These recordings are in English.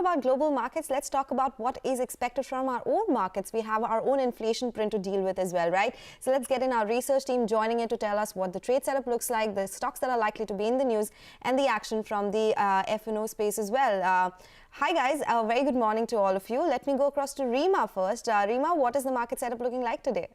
about global markets, let's talk about what is expected from our own markets. We have our own inflation print to deal with as well, right? So let's get in our research team joining in to tell us what the trade setup looks like, the stocks that are likely to be in the news, and the action from the F&O space as well. Hi guys, a very good morning to all of you. Let me go across to Reema first. Reema, what is the market setup looking like today?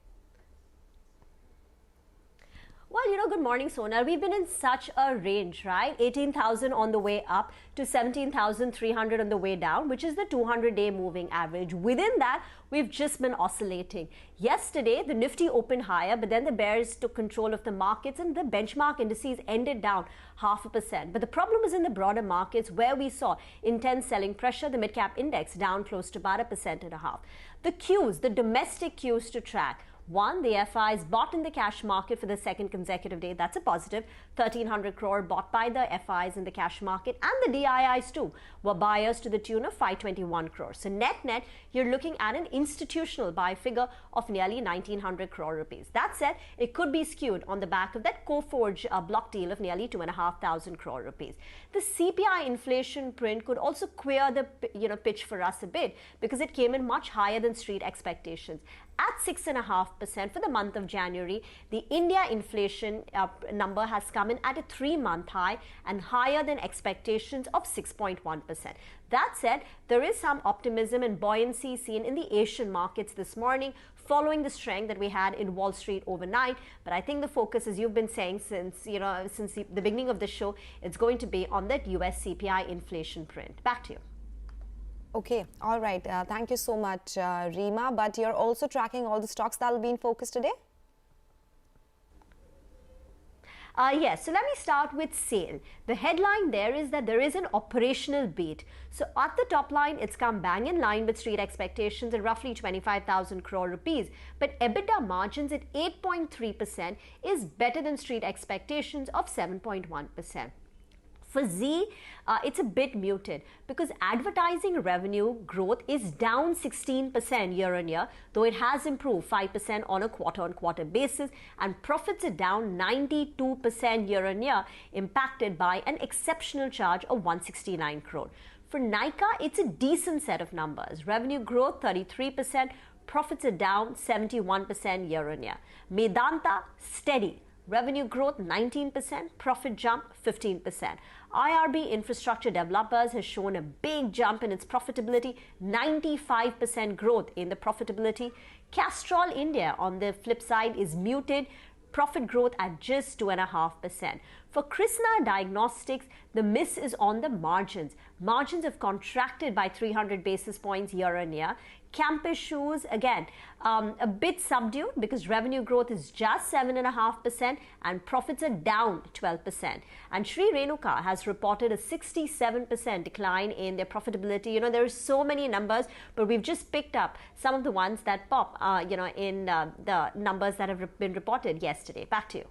Well, good morning, Sonal. We've been in such a range, right? 18,000 on the way up to 17,300 on the way down, which is the 200-day moving average. Within that, we've just been oscillating. Yesterday, the Nifty opened higher, but then the bears took control of the markets and the benchmark indices ended down 0.5%. But the problem was in the broader markets where we saw intense selling pressure, the mid-cap index down close to about 1.5%. The cues, the domestic cues to track. One, the FIs bought in the cash market for the second consecutive day. That's a positive. 1,300 crore bought by the FIs in the cash market, and the DIIs too were buyers to the tune of 521 crores. So net, you're looking at an institutional buy figure of nearly 1,900 crore rupees. That said, it could be skewed on the back of that Coforge block deal of nearly 2,500 crore rupees. The CPI inflation print could also queer the pitch for us a bit because it came in much higher than street expectations. At 6.5% for the month of January, the India inflation number has come in at a 3-month high and higher than expectations of 6.1%. That said, there is some optimism and buoyancy seen in the Asian markets this morning following the strength that we had in Wall Street overnight. But I think the focus, as you've been saying since the beginning of the show, it's going to be on that US CPI inflation print. Back to you. Okay, all right. Thank you so much, Reema. But you're also tracking all the stocks that will be in focus today? Yes, so let me start with SAIL. The headline there is that there is an operational beat. So at the top line, it's come bang in line with street expectations at roughly 25,000 crore rupees. But EBITDA margins at 8.3% is better than street expectations of 7.1%. For Z, it's a bit muted because advertising revenue growth is down 16% year on year, though it has improved 5% on a quarter-on-quarter basis, and profits are down 92% year on year, impacted by an exceptional charge of 169 crore. For Nykaa, it's a decent set of numbers. Revenue growth 33%, profits are down 71% year on year. Medanta, steady. Revenue growth 19%, profit jump 15%. IRB Infrastructure Developers has shown a big jump in its profitability, 95% growth in the profitability. Castrol India, on the flip side, is muted, profit growth at just 2.5%. For Krishna Diagnostics, the miss is on the margins. Margins have contracted by 300 basis points year on year. Campus Shoes, again, a bit subdued because revenue growth is just 7.5% and profits are down 12%. And Sri Renuka has reported a 67% decline in their profitability. There are so many numbers, but we've just picked up some of the ones that pop, in the numbers that have been reported yesterday. Back to you.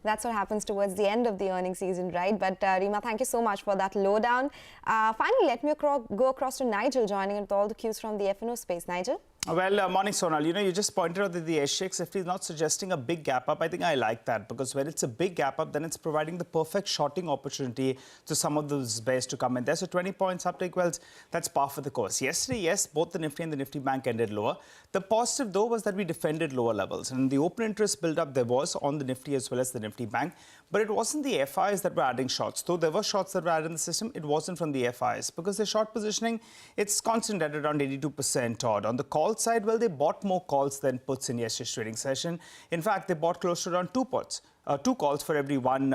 That's what happens towards the end of the earnings season, right? But Reema, thank you so much for that lowdown. Finally, let me go across to Nigel joining in with all the cues from the F&O space. Nigel? Well, morning, Sonal. You just pointed out that the SGX Nifty is not suggesting a big gap up. I think I like that because when it's a big gap up, then it's providing the perfect shorting opportunity to some of those bears to come in there. So 20 points uptake, well, that's par for the course. Yesterday, yes, both the Nifty and the Nifty Bank ended lower. The positive, though, was that we defended lower levels. And the open interest build-up there was on the Nifty as well as the Nifty Bank. But it wasn't the FIs that were adding shorts. Though there were shorts that were added in the system, it wasn't from the FIs because the short positioning, it's constant at around 82% odd. On the call side, well, they bought more calls than puts in yesterday's trading session. In fact, they bought close to around 2 puts. 2 calls for every one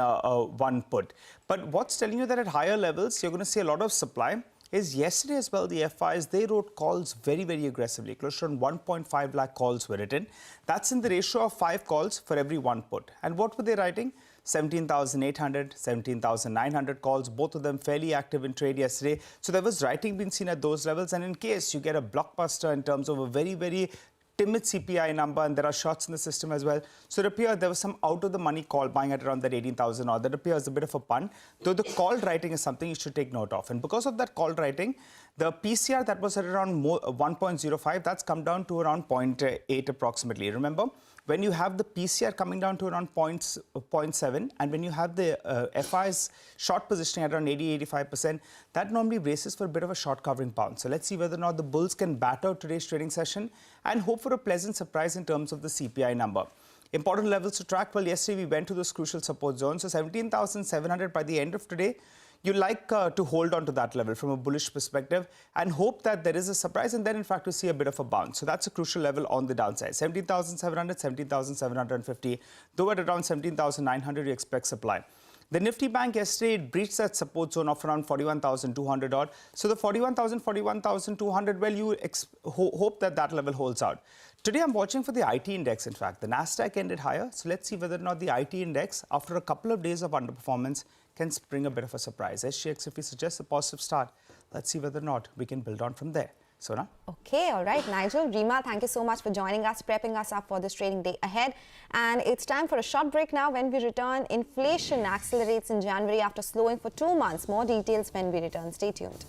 put. But what's telling you that at higher levels, you're going to see a lot of supply is yesterday as well, the FIs, they wrote calls very, very aggressively. Close to around 1.5 lakh calls were written. That's in the ratio of 5 calls for every 1 put. And what were they writing? 17,800, 17,900 calls, both of them fairly active in trade yesterday. So there was writing being seen at those levels. And in case you get a blockbuster in terms of a very, very timid CPI number, and there are shorts in the system as well. So it appears there was some out-of-the-money call buying at around that 18,000 odd. That appears a bit of a pun, though the call writing is something you should take note of. And because of that call writing, the PCR that was at around 1.05, that's come down to around 0.8 approximately. Remember, when you have the PCR coming down to around 0.7, and when you have the FI's short positioning at around 80-85%, that normally braces for a bit of a short covering bounce. So let's see whether or not the bulls can bat out today's trading session and hope for a pleasant surprise in terms of the CPI number. Important levels to track. Well, yesterday we went to those crucial support zones. So 17,700 by the end of today. You like to hold on to that level from a bullish perspective and hope that there is a surprise, and then in fact we see a bit of a bounce. So that's a crucial level on the downside. 17,700, 17,750. Though at around 17,900 you expect supply. The Nifty Bank yesterday breached that support zone of around 41,200 odd. So the 41,000, 41,200, well, you hope that that level holds out. Today I'm watching for the IT index, in fact. The Nasdaq ended higher. So let's see whether or not the IT index, after a couple of days of underperformance, can bring a bit of a surprise. SGX Nifty suggests a positive start. Let's see whether or not we can build on from there. Sona? Okay, all right, Nigel, Rima, thank you so much for joining us, prepping us up for this trading day ahead. And it's time for a short break now. When we return, inflation accelerates in January after slowing for 2 months. More details when we return. Stay tuned.